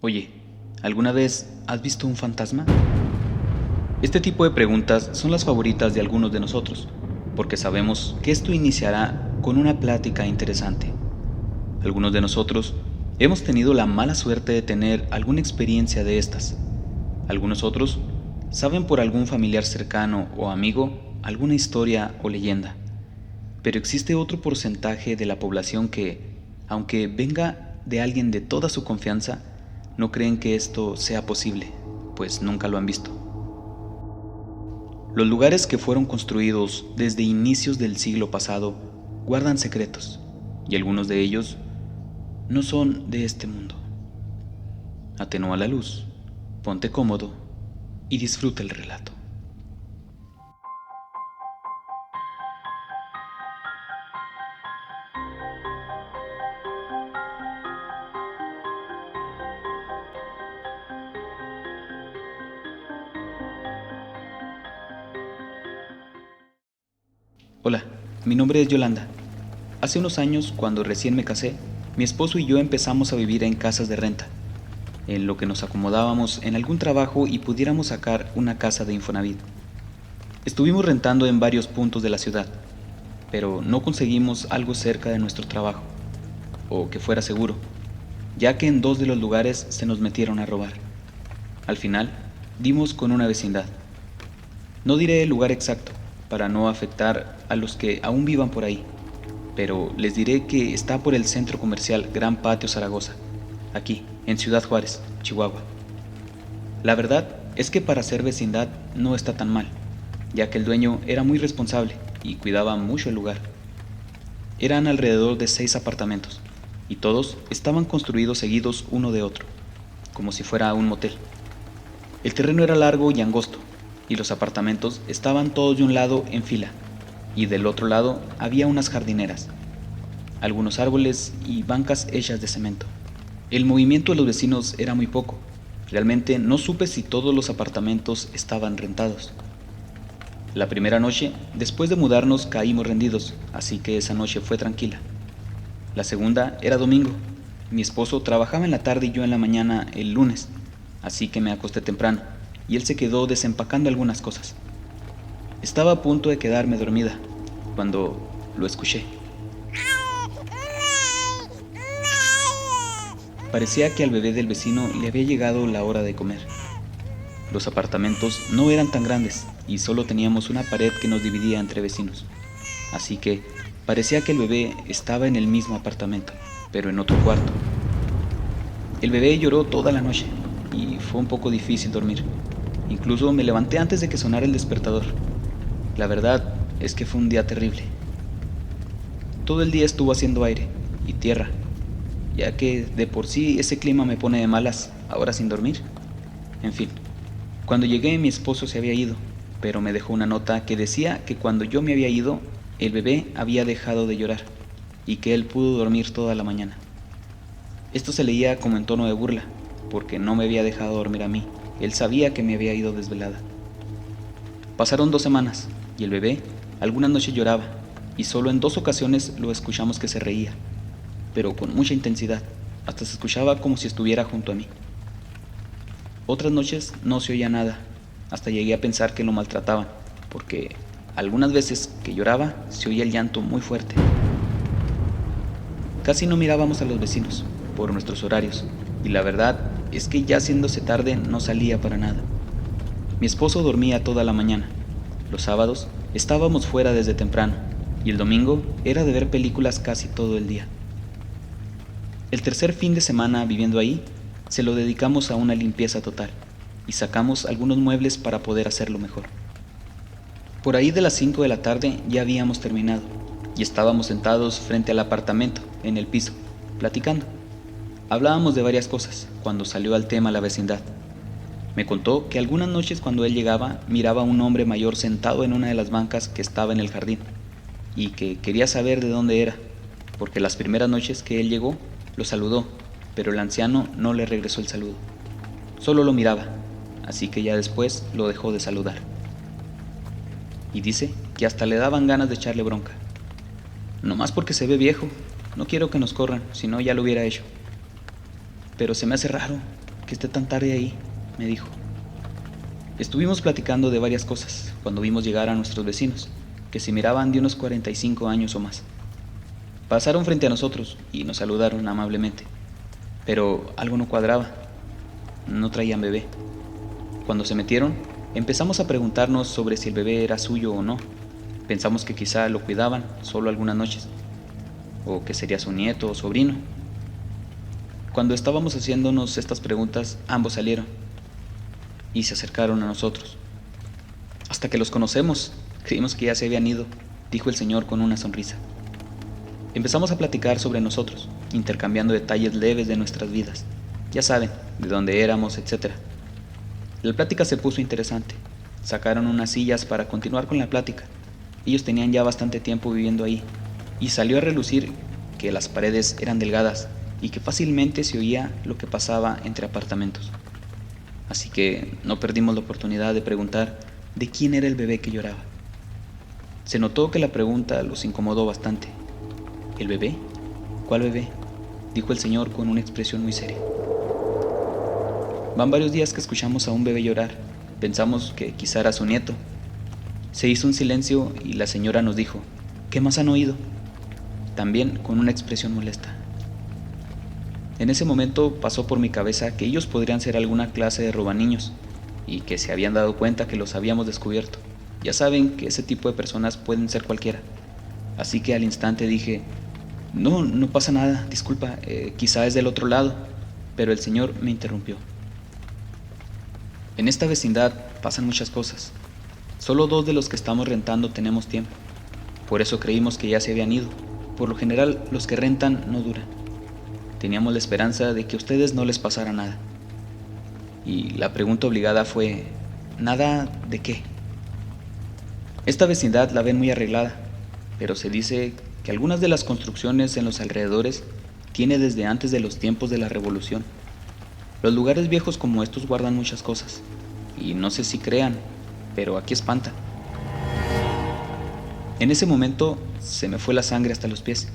Oye, ¿alguna vez has visto un fantasma? Este tipo de preguntas son las favoritas de algunos de nosotros, porque sabemos que esto iniciará con una plática interesante. Algunos de nosotros hemos tenido la mala suerte de tener alguna experiencia de estas. Algunos otros saben por algún familiar cercano o amigo alguna historia o leyenda. Pero existe otro porcentaje de la población que, aunque venga de alguien de toda su confianza, no creen que esto sea posible, pues nunca lo han visto. Los lugares que fueron construidos desde inicios del siglo pasado guardan secretos, y algunos de ellos no son de este mundo. Atenúa la luz, ponte cómodo y disfruta el relato. Hola, mi nombre es Yolanda. Hace unos años, cuando recién me casé, mi esposo y yo empezamos a vivir en casas de renta, en lo que nos acomodábamos en algún trabajo y pudiéramos sacar una casa de Infonavit. Estuvimos rentando en varios puntos de la ciudad, pero no conseguimos algo cerca de nuestro trabajo, o que fuera seguro, ya que en dos de los lugares se nos metieron a robar. Al final, dimos con una vecindad. No diré el lugar exacto, para no afectar a los que aún vivan por ahí, pero les diré que está por el centro comercial Gran Patio Zaragoza, aquí, en Ciudad Juárez, Chihuahua. La verdad es que para ser vecindad no está tan mal, ya que el dueño era muy responsable y cuidaba mucho el lugar. Eran alrededor de 6 apartamentos, y todos estaban construidos seguidos uno de otro, como si fuera un motel. El terreno era largo y angosto, y los apartamentos estaban todos de un lado en fila, y del otro lado había unas jardineras, algunos árboles y bancas hechas de cemento. El movimiento de los vecinos era muy poco. Realmente no supe si todos los apartamentos estaban rentados. La primera noche, después de mudarnos, caímos rendidos, así que esa noche fue tranquila. La segunda era domingo. Mi esposo trabajaba en la tarde y yo en la mañana el lunes, así que me acosté temprano, y él se quedó desempacando algunas cosas. Estaba a punto de quedarme dormida, cuando lo escuché. Parecía que al bebé del vecino le había llegado la hora de comer. Los apartamentos no eran tan grandes y solo teníamos una pared que nos dividía entre vecinos. Así que parecía que el bebé estaba en el mismo apartamento, pero en otro cuarto. El bebé lloró toda la noche y fue un poco difícil dormir. Incluso me levanté antes de que sonara el despertador. La verdad es que fue un día terrible. Todo el día estuvo haciendo aire y tierra, ya que de por sí ese clima me pone de malas, ahora sin dormir. En fin, cuando llegué mi esposo se había ido, pero me dejó una nota que decía que cuando yo me había ido, el bebé había dejado de llorar y que él pudo dormir toda la mañana. Esto se leía como en tono de burla, porque no me había dejado dormir a mí. Él sabía que me había ido desvelada. Pasaron 2 semanas y el bebé algunas noches lloraba y solo en 2 ocasiones lo escuchamos que se reía, pero con mucha intensidad, hasta se escuchaba como si estuviera junto a mí. Otras noches no se oía nada, hasta llegué a pensar que lo maltrataban, porque algunas veces que lloraba se oía el llanto muy fuerte. Casi no mirábamos a los vecinos por nuestros horarios, y la verdad es que ya haciéndose tarde no salía para nada. Mi esposo dormía toda la mañana. Los sábados estábamos fuera desde temprano, y el domingo era de ver películas casi todo el día. El tercer fin de semana viviendo ahí, se lo dedicamos a una limpieza total y sacamos algunos muebles para poder hacerlo mejor. Por ahí de las 5 de la tarde ya habíamos terminado y estábamos sentados frente al apartamento, en el piso, platicando. Hablábamos de varias cosas cuando salió al tema la vecindad. Me contó que algunas noches cuando él llegaba miraba a un hombre mayor sentado en una de las bancas que estaba en el jardín y que quería saber de dónde era, porque las primeras noches que él llegó lo saludó, pero el anciano no le regresó el saludo. Solo lo miraba, así que ya después lo dejó de saludar. Y dice que hasta le daban ganas de echarle bronca. Nomás porque se ve viejo, no quiero que nos corran, si no ya lo hubiera hecho. Pero se me hace raro, que esté tan tarde ahí?, me dijo. Estuvimos platicando de varias cosas cuando vimos llegar a nuestros vecinos, que se miraban de unos 45 años o más. Pasaron frente a nosotros y nos saludaron amablemente, pero algo no cuadraba. No traían bebé. Cuando se metieron, empezamos a preguntarnos sobre si el bebé era suyo o no. Pensamos que quizá lo cuidaban solo algunas noches, o que sería su nieto o sobrino. Cuando estábamos haciéndonos estas preguntas, ambos salieron y se acercaron a nosotros. Hasta que los conocemos, creímos que ya se habían ido, dijo el señor con una sonrisa. Empezamos a platicar sobre nosotros, intercambiando detalles leves de nuestras vidas. Ya saben, de dónde éramos, etc. La plática se puso interesante. Sacaron unas sillas para continuar con la plática. Ellos tenían ya bastante tiempo viviendo ahí, y salió a relucir que las paredes eran delgadas y que fácilmente se oía lo que pasaba entre apartamentos. Así que no perdimos la oportunidad de preguntar de quién era el bebé que lloraba. Se notó que la pregunta los incomodó bastante. ¿El bebé? ¿Cuál bebé?, dijo el señor con una expresión muy seria. Van varios días que escuchamos a un bebé llorar. Pensamos que quizá era su nieto. Se hizo un silencio y la señora nos dijo: ¿qué más han oído?, también con una expresión molesta. En ese momento pasó por mi cabeza que ellos podrían ser alguna clase de robaniños y que se habían dado cuenta que los habíamos descubierto. Ya saben que ese tipo de personas pueden ser cualquiera. Así que al instante dije: no pasa nada, disculpa, quizá es del otro lado. Pero el señor me interrumpió. En esta vecindad pasan muchas cosas. Solo 2 de los que estamos rentando tenemos tiempo. Por eso creímos que ya se habían ido. Por lo general, los que rentan no duran. Teníamos la esperanza de que a ustedes no les pasara nada. Y la pregunta obligada fue: ¿nada de qué? Esta vecindad la ven muy arreglada, pero se dice que algunas de las construcciones en los alrededores tiene desde antes de los tiempos de la Revolución. Los lugares viejos como estos guardan muchas cosas, y no sé si crean, pero aquí espanta. En ese momento se me fue la sangre hasta los pies.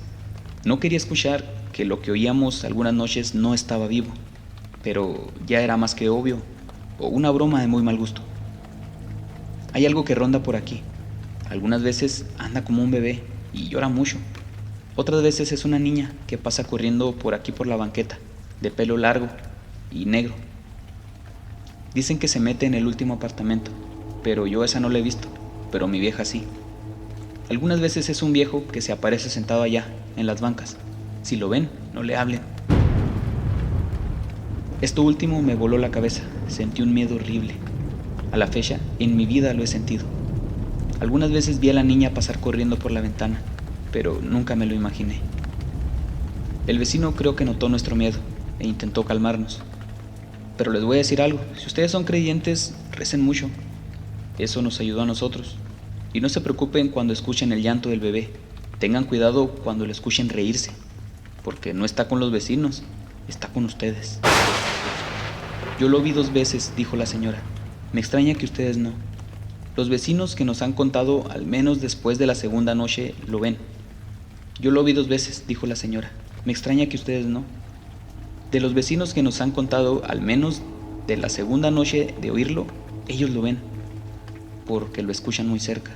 No quería escuchar que lo que oíamos algunas noches no estaba vivo, pero ya era más que obvio, o una broma de muy mal gusto. Hay algo que ronda por aquí. Algunas veces anda como un bebé y llora mucho. Otras veces es una niña que pasa corriendo por aquí por la banqueta, de pelo largo y negro. Dicen que se mete en el último apartamento, pero yo esa no la he visto, pero mi vieja sí. Algunas veces es un viejo que se aparece sentado allá, en las bancas. Si lo ven, no le hablen. Esto último me voló la cabeza, sentí un miedo horrible. A la fecha, en mi vida lo he sentido. Algunas veces vi a la niña pasar corriendo por la ventana, pero nunca me lo imaginé. El vecino creo que notó nuestro miedo e intentó calmarnos. Pero les voy a decir algo: si ustedes son creyentes, recen mucho. Eso nos ayudó a nosotros. Y no se preocupen cuando escuchen el llanto del bebé. Tengan cuidado cuando lo escuchen reírse, porque no está con los vecinos, está con ustedes. Yo lo vi 2 veces, dijo la señora. Me extraña que ustedes no. Los vecinos que nos han contado, al menos después de la segunda noche, lo ven. Yo lo vi 2 veces, dijo la señora. Me extraña que ustedes no. De los vecinos que nos han contado, al menos de la segunda noche de oírlo, ellos lo ven, porque lo escuchan muy cerca.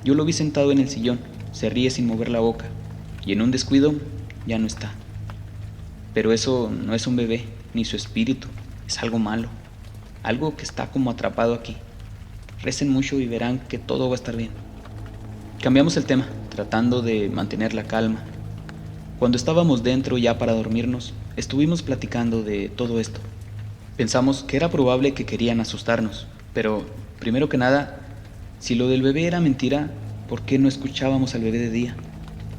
Yo lo vi sentado en el sillón, se ríe sin mover la boca, y en un descuido ya no está. Pero eso no es un bebé, ni su espíritu, es algo malo, algo que está como atrapado aquí. Recen mucho y verán que todo va a estar bien. Cambiamos el tema, tratando de mantener la calma. Cuando estábamos dentro ya para dormirnos, estuvimos platicando de todo esto. Pensamos que era probable que querían asustarnos, pero primero que nada, si lo del bebé era mentira, ¿por qué no escuchábamos al bebé de día?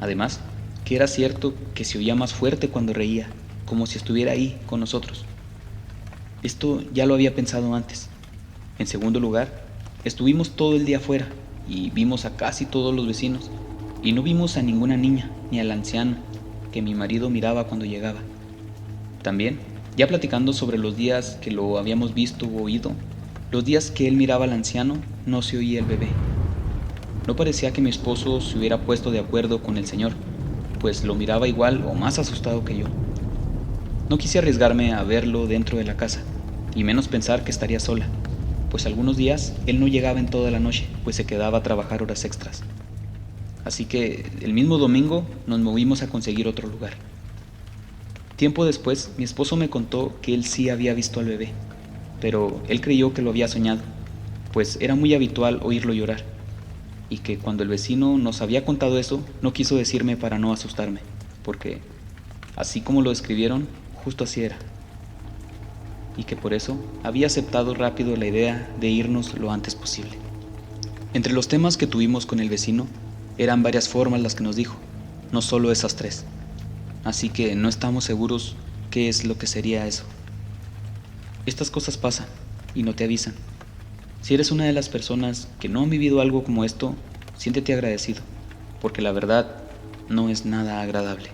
Además, que era cierto que se oía más fuerte cuando reía, como si estuviera ahí con nosotros. Esto ya lo había pensado antes. En segundo lugar, estuvimos todo el día afuera y vimos a casi todos los vecinos, y no vimos a ninguna niña ni al anciano que mi marido miraba cuando llegaba. También, ya platicando sobre los días que lo habíamos visto o oído, los días que él miraba al anciano, no se oía el bebé. No parecía que mi esposo se hubiera puesto de acuerdo con el señor, pues lo miraba igual o más asustado que yo. No quise arriesgarme a verlo dentro de la casa, y menos pensar que estaría sola, pues algunos días él no llegaba en toda la noche, pues se quedaba a trabajar horas extras. Así que el mismo domingo nos movimos a conseguir otro lugar. Tiempo después, mi esposo me contó que él sí había visto al bebé, pero él creyó que lo había soñado, pues era muy habitual oírlo llorar, y que cuando el vecino nos había contado eso, no quiso decirme para no asustarme, porque, así como lo describieron, justo así era, y que por eso había aceptado rápido la idea de irnos lo antes posible. Entre los temas que tuvimos con el vecino, eran varias formas las que nos dijo, no solo esas tres, así que no estamos seguros qué es lo que sería eso. Estas cosas pasan y no te avisan. Si eres una de las personas que no han vivido algo como esto, siéntete agradecido, porque la verdad no es nada agradable.